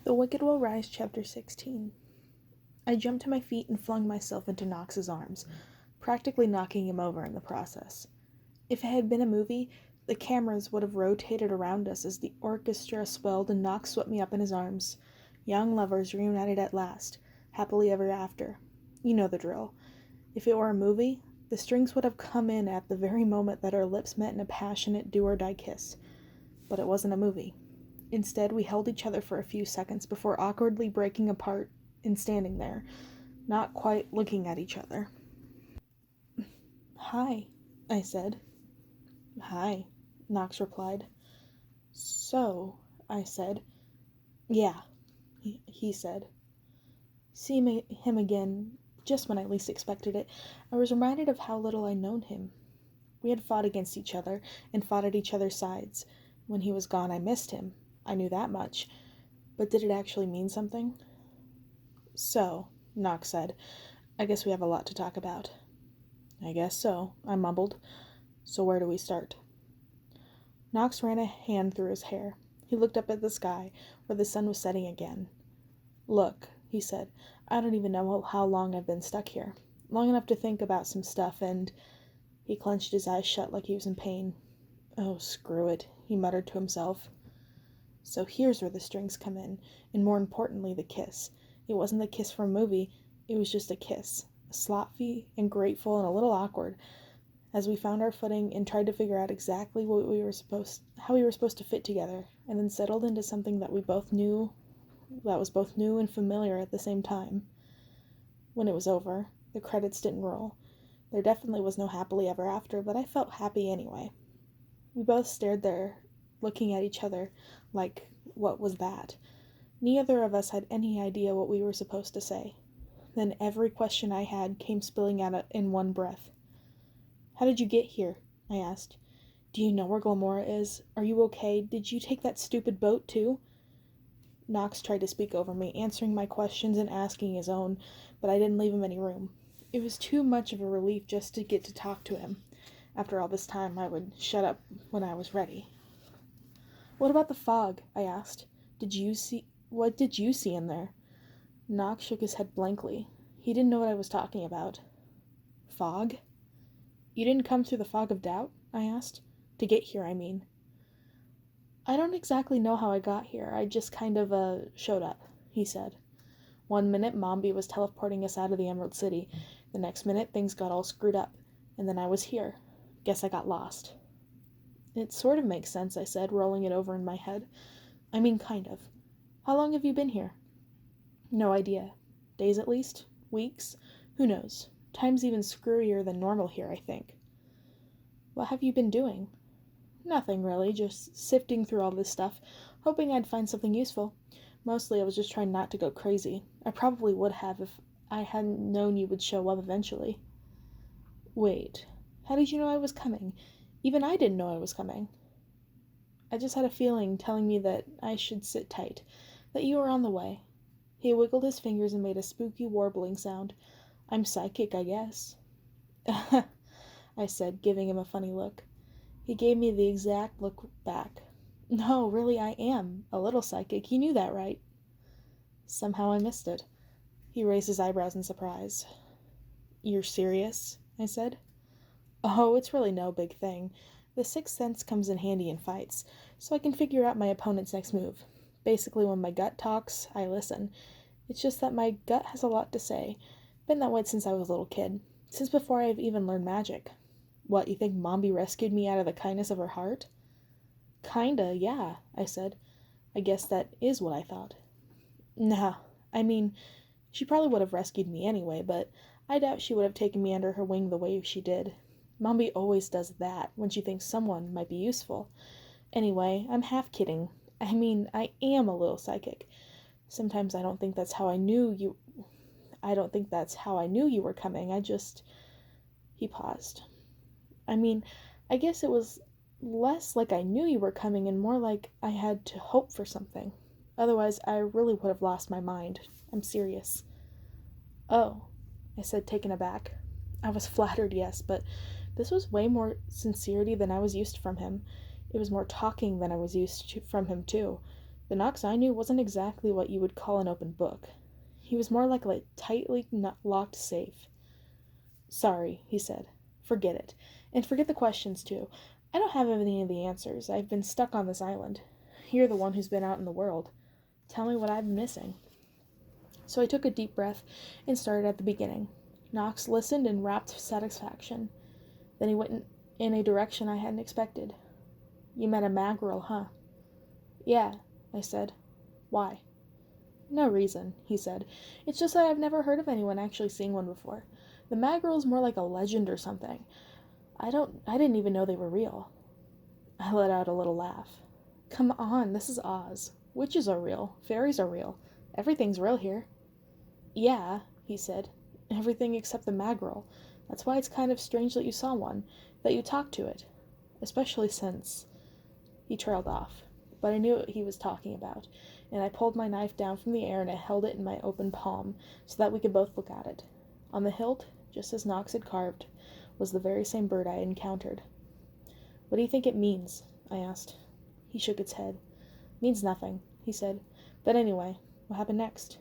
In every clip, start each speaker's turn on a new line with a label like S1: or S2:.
S1: The Wicked Will Rise, Chapter 16. I jumped to my feet and flung myself into Knox's arms, practically knocking him over in the process. If it had been a movie, the cameras would have rotated around us as the orchestra swelled and Knox swept me up in his arms. Young lovers reunited at last, happily ever after. You know the drill. If it were a movie, the strings would have come in at the very moment that our lips met in a passionate do-or-die kiss. But it wasn't a movie. Instead, we held each other for a few seconds before awkwardly breaking apart and standing there, not quite looking at each other. "Hi," I said. "Hi," Knox replied. "So," I said. "Yeah," he said. Seeing him again, just when I least expected it, I was reminded of how little I'd known him. We had fought against each other and fought at each other's sides. When he was gone, I missed him. I knew that much. But did it actually mean something? "So," Knox said, "I guess we have a lot to talk about." "I guess so," I mumbled. "So where do we start?" Knox ran a hand through his hair. He looked up at the sky, where the sun was setting again. "Look," he said, "I don't even know how long I've been stuck here. Long enough to think about some stuff, and—" He clenched his eyes shut like he was in pain. "Oh, screw it," he muttered to himself. "So here's where the strings come in, and more importantly, the kiss. It wasn't the kiss from a movie, it was just a kiss, sloppy and grateful and a little awkward, as we found our footing and tried to figure out exactly how we were supposed to fit together, and then settled into something that was both new and familiar at the same time. When it was over, the credits didn't roll. There definitely was no happily ever after, but I felt happy anyway. We both stared there, looking at each other like, what was that? Neither of us had any idea what we were supposed to say. Then every question I had came spilling out in one breath. "How did you get here?" I asked. "Do you know where Glamora is? Are you okay? Did you take that stupid boat too?" Knox tried to speak over me, answering my questions and asking his own, but I didn't leave him any room. It was too much of a relief just to get to talk to him. After all this time, I would shut up when I was ready. "What about the fog?" I asked. What did you see in there?" Knox shook his head blankly. He didn't know what I was talking about. "Fog? You didn't come through the fog of doubt?" I asked. "To get here, I mean." "I don't exactly know how I got here. I just kind of, showed up," he said. "One minute Mombi was teleporting us out of the Emerald City. The next minute things got all screwed up. And then I was here. Guess I got lost." "It sort of makes sense," I said, rolling it over in my head. "I mean, kind of. How long have you been here?" "No idea. Days at least? Weeks? Who knows? Time's even screwier than normal here, I think." "What have you been doing?" "Nothing, really. Just sifting through all this stuff, hoping I'd find something useful. Mostly I was just trying not to go crazy. I probably would have if I hadn't known you would show up eventually." "Wait. How did you know I was coming? Even I didn't know I was coming." "I just had a feeling telling me that I should sit tight, that you were on the way." He wiggled his fingers and made a spooky warbling sound. "I'm psychic, I guess." I said, giving him a funny look. He gave me the exact look back. "No, really, I am. A little psychic. You knew that, right?" Somehow I missed it. He raised his eyebrows in surprise. "You're serious?" I said. "Oh, it's really no big thing. The sixth sense comes in handy in fights, so I can figure out my opponent's next move. Basically, when my gut talks, I listen. It's just that my gut has a lot to say. Been that way since I was a little kid. Since before I've even learned magic." "What, you think Mombi rescued me out of the kindness of her heart?" "Kinda, yeah," I said. "I guess that is what I thought." "Nah, I mean, she probably would have rescued me anyway, but I doubt she would have taken me under her wing the way she did. Mombi always does that when she thinks someone might be useful. Anyway, I'm half kidding. I mean, I am a little psychic. Sometimes I don't think that's how I knew you were coming. He paused. "I mean, I guess it was less like I knew you were coming and more like I had to hope for something. Otherwise, I really would have lost my mind. I'm serious." "Oh," I said, taken aback. I was flattered, yes, but this was way more sincerity than I was used from him. It was more talking than I was used to from him, too. The Knox I knew wasn't exactly what you would call an open book. He was more like a tightly locked safe. Sorry, he said. Forget it. And forget the questions, too. I don't have any of the answers. I've been stuck on this island. You're the one who's been out in the world. Tell me what I've been missing. So I took a deep breath and started at the beginning. Knox listened in rapt satisfaction. Then he went in a direction I hadn't expected. You met a Magrill, huh? Yeah, I said. Why? No reason, he said. It's just that I've never heard of anyone actually seeing one before. The Magrill's more like a legend or something. I didn't even know they were real. I let out a little laugh. Come on, this is Oz. Witches are real. Fairies are real. Everything's real here. Yeah, he said. Everything except the Magrill. That's why it's kind of strange that you saw one, that you talked to it. Especially since... He trailed off, but I knew what he was talking about, and I pulled my knife down from the air and I held it in my open palm so that we could both look at it. On the hilt, just as Knox had carved, was the very same bird I had encountered. What do you think it means? I asked. He shook his head. Means nothing, he said. But anyway, what happened next?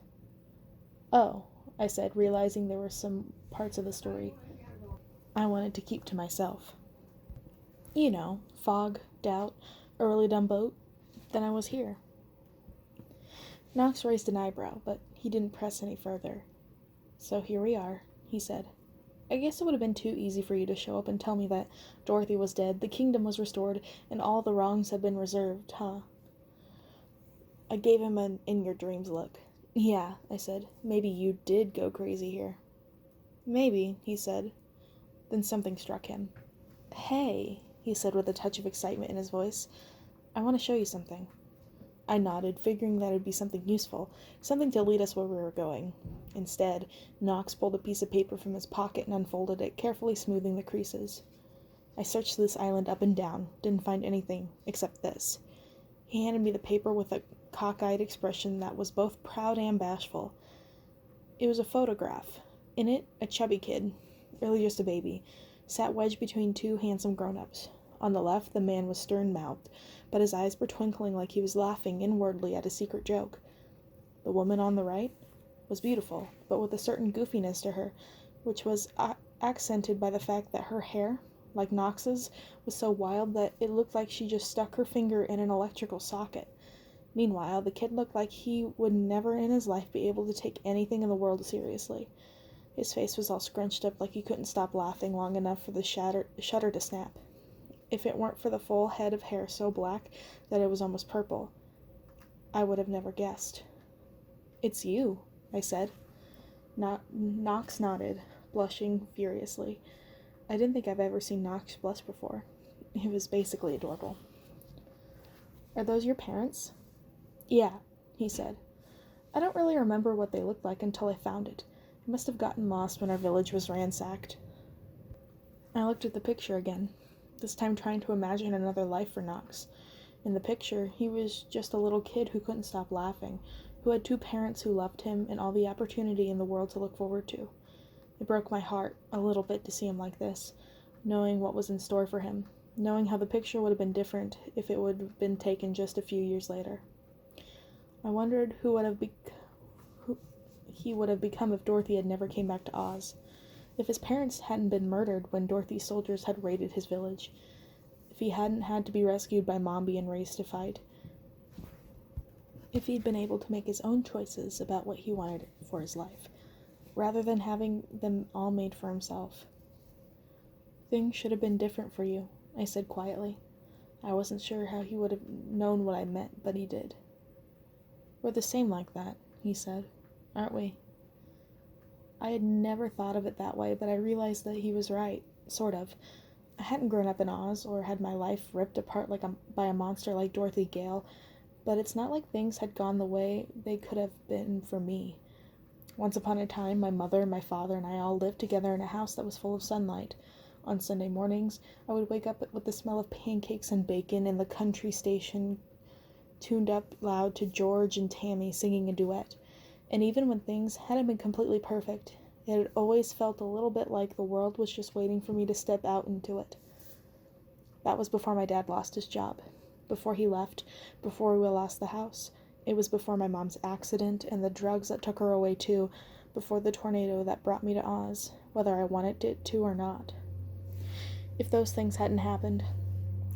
S1: Oh, I said, realizing there were some parts of the story I wanted to keep to myself. You know, fog, doubt, a really dumb boat. Then I was here. Knox raised an eyebrow, but he didn't press any further. So here we are, he said. I guess it would have been too easy for you to show up and tell me that Dorothy was dead, the kingdom was restored, and all the wrongs had been reserved, huh? I gave him an in-your-dreams look. Yeah, I said. Maybe you did go crazy here. Maybe, he said. Then something struck him. Hey, he said with a touch of excitement in his voice. I want to show you something. I nodded, figuring that it'd be something useful, something to lead us where we were going. Instead, Knox pulled a piece of paper from his pocket and unfolded it, carefully smoothing the creases. I searched this island up and down, didn't find anything except this. He handed me the paper with a cockeyed expression that was both proud and bashful. It was a photograph. In it, a chubby kid, really just a baby, sat wedged between two handsome grown-ups. On the left, the man was stern-mouthed, but his eyes were twinkling like he was laughing inwardly at a secret joke. The woman on the right was beautiful, but with a certain goofiness to her, which was accented by the fact that her hair, like Knox's, was so wild that it looked like she just stuck her finger in an electrical socket. Meanwhile, the kid looked like he would never in his life be able to take anything in the world seriously. His face was all scrunched up like he couldn't stop laughing long enough for the shutter to snap. If it weren't for the full head of hair so black that it was almost purple, I would have never guessed. It's you, I said. Knox nodded, blushing furiously. I didn't think I've ever seen Knox blush before. It was basically adorable. Are those your parents? Yeah, he said. I don't really remember what they looked like until I found it. It must have gotten lost when our village was ransacked. I looked at the picture again, this time trying to imagine another life for Knox. In the picture, he was just a little kid who couldn't stop laughing, who had two parents who loved him and all the opportunity in the world to look forward to. It broke my heart a little bit to see him like this, knowing what was in store for him, knowing how the picture would have been different if it would have been taken just a few years later. I wondered who he would have become if Dorothy had never came back to Oz. If his parents hadn't been murdered when Dorothy's soldiers had raided his village. If he hadn't had to be rescued by Mombi and raised to fight. If he'd been able to make his own choices about what he wanted for his life, rather than having them all made for himself. Things should have been different for you, I said quietly. I wasn't sure how he would have known what I meant, but he did. We're the same like that, he said. Aren't we? I had never thought of it that way, but I realized that he was right, sort of. I hadn't grown up in Oz, or had my life ripped apart by a monster like Dorothy Gale, but it's not like things had gone the way they could have been for me. Once upon a time, my mother, my father, and I all lived together in a house that was full of sunlight. On Sunday mornings, I would wake up with the smell of pancakes and bacon and the country station tuned up loud to George and Tammy singing a duet. And even when things hadn't been completely perfect, it had always felt a little bit like the world was just waiting for me to step out into it. That was before my dad lost his job. before he left, before we lost the house. It was before my mom's accident and the drugs that took her away too, before the tornado that brought me to Oz, whether I wanted it to or not. If those things hadn't happened,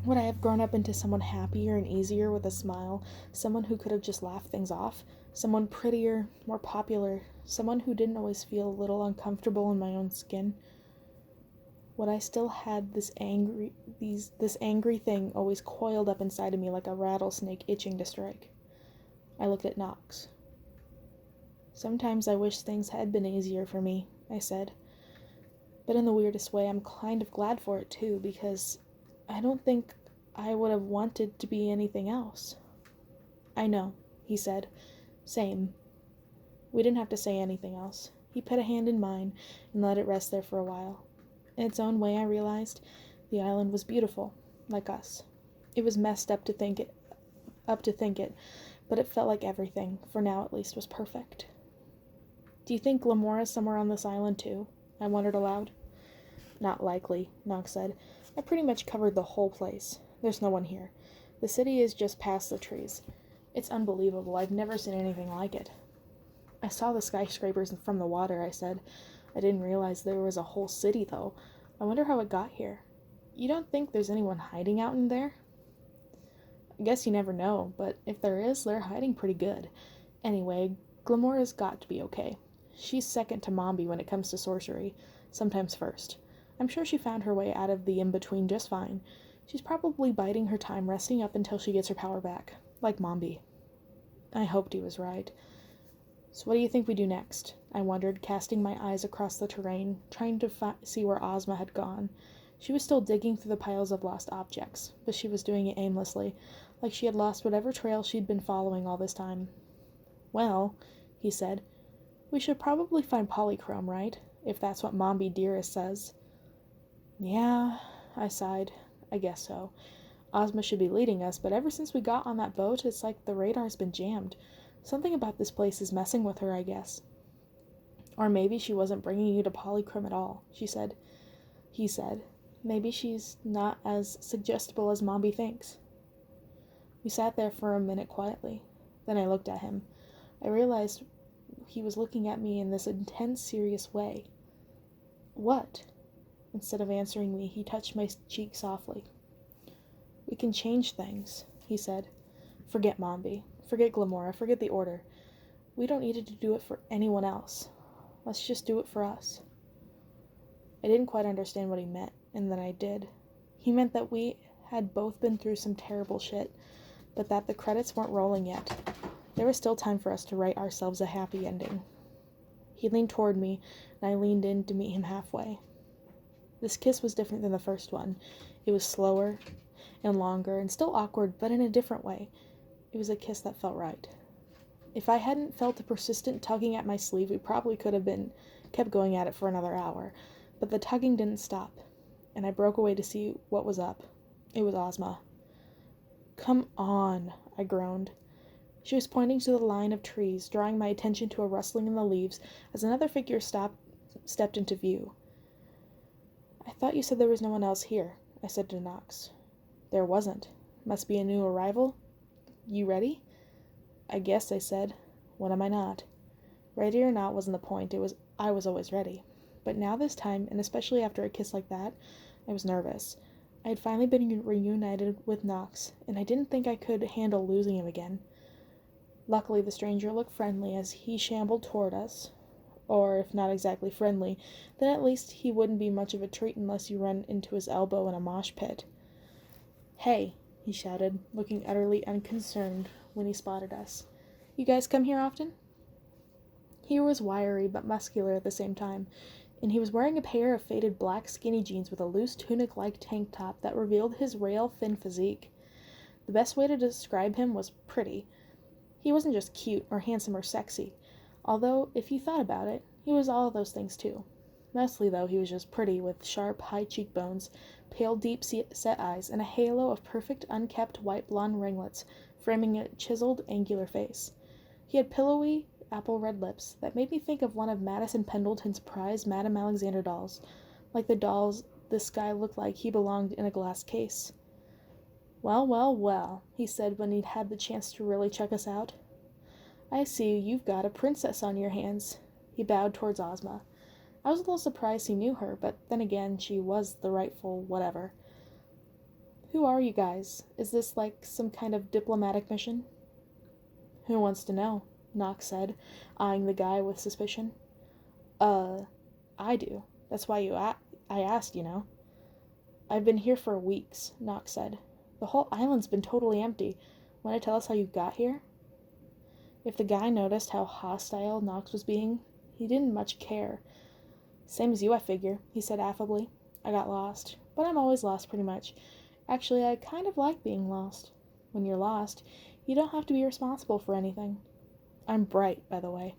S1: would I have grown up into someone happier and easier with a smile, someone who could have just laughed things off, someone prettier, more popular, someone who didn't always feel a little uncomfortable in my own skin? Would I still had this angry thing always coiled up inside of me like a rattlesnake itching to strike? I looked at Knox. Sometimes I wish things had been easier for me, I said. But in the weirdest way, I'm kind of glad for it too, because I don't think I would have wanted to be anything else. I know, he said. Same. We didn't have to say anything else. He put a hand in mine and let it rest there for a while. In its own way, I realized the island was beautiful, like us. It was messed up to think it, but it felt like everything, for now at least, was perfect. Do you think Glamora's somewhere on this island too? I wondered aloud. Not likely, Knox said. I pretty much covered the whole place. There's no one here. The city is just past the trees. It's unbelievable. I've never seen anything like it. I saw the skyscrapers from the water, I said. I didn't realize there was a whole city, though. I wonder how it got here. You don't think there's anyone hiding out in there? I guess you never know, but if there is, they're hiding pretty good. Anyway, Glamora's got to be okay. She's second to Mombi when it comes to sorcery, sometimes first. I'm sure she found her way out of the in-between just fine. She's probably biding her time resting up until she gets her power back, like Mombi. I hoped he was right. So what do you think we do next? I wondered, casting my eyes across the terrain, trying to see where Ozma had gone. She was still digging through the piles of lost objects, but she was doing it aimlessly, like she had lost whatever trail she'd been following all this time. Well, he said, we should probably find Polychrome, right? If that's what Mombi Dearest says. Yeah, I sighed. I guess so. Ozma should be leading us, but ever since we got on that boat, it's like the radar's been jammed. Something about this place is messing with her, I guess. Or maybe she wasn't bringing you to Polychrome at all, he said. Maybe she's not as suggestible as Mombi thinks. We sat there for a minute quietly. Then I looked at him. I realized he was looking at me in this intense, serious way. What? Instead of answering me, he touched my cheek softly. We can change things, he said. Forget Mombi. Forget Glamora. Forget the Order. We don't need to do it for anyone else. Let's just do it for us. I didn't quite understand what he meant, and then I did. He meant that we had both been through some terrible shit, but that the credits weren't rolling yet. There was still time for us to write ourselves a happy ending. He leaned toward me, and I leaned in to meet him halfway. This kiss was different than the first one. It was slower and longer, and still awkward, but in a different way. It was a kiss that felt right. If I hadn't felt a persistent tugging at my sleeve, we probably could have kept going at it for another hour, but the tugging didn't stop, and I broke away to see what was up. It was Ozma. Come on, I groaned. She was pointing to the line of trees, drawing my attention to a rustling in the leaves as another figure stepped into view. I thought you said there was no one else here, I said to Knox. There wasn't. Must be a new arrival? You ready? I guess, I said. When am I not? Ready or not wasn't the point. I was always ready. But now this time, and especially after a kiss like that, I was nervous. I had finally been reunited with Knox, and I didn't think I could handle losing him again. Luckily, the stranger looked friendly as he shambled toward us. Or, if not exactly friendly, then at least he wouldn't be much of a treat unless you run into his elbow in a mosh pit. Hey, he shouted, looking utterly unconcerned when he spotted us. You guys come here often? He was wiry but muscular at the same time, and he was wearing a pair of faded black skinny jeans with a loose tunic-like tank top that revealed his rail-thin physique. The best way to describe him was pretty. He wasn't just cute or handsome or sexy, although, if you thought about it, he was all of those things too. Mostly, though, he was just pretty, with sharp, high cheekbones, pale, deep-set eyes, and a halo of perfect, unkempt white blonde ringlets framing a chiseled, angular face. He had pillowy, apple-red lips that made me think of one of Madison Pendleton's prized Madame Alexander dolls. Like the dolls, this guy looked like he belonged in a glass case. Well, well, well, he said when he'd had the chance to really check us out. I see you've got a princess on your hands. He bowed towards Ozma. I was a little surprised he knew her, but then again, she was the rightful whatever. Who are you guys? Is this like some kind of diplomatic mission? Who wants to know? Nox said, eyeing the guy with suspicion. I do. That's why I asked, you know. I've been here for weeks, Nox said. The whole island's been totally empty. Want to tell us how you got here? If the guy noticed how hostile Nox was being, he didn't much care. Same as you, I figure, he said affably. I got lost, but I'm always lost pretty much. Actually, I kind of like being lost. When you're lost, you don't have to be responsible for anything. I'm bright, by the way.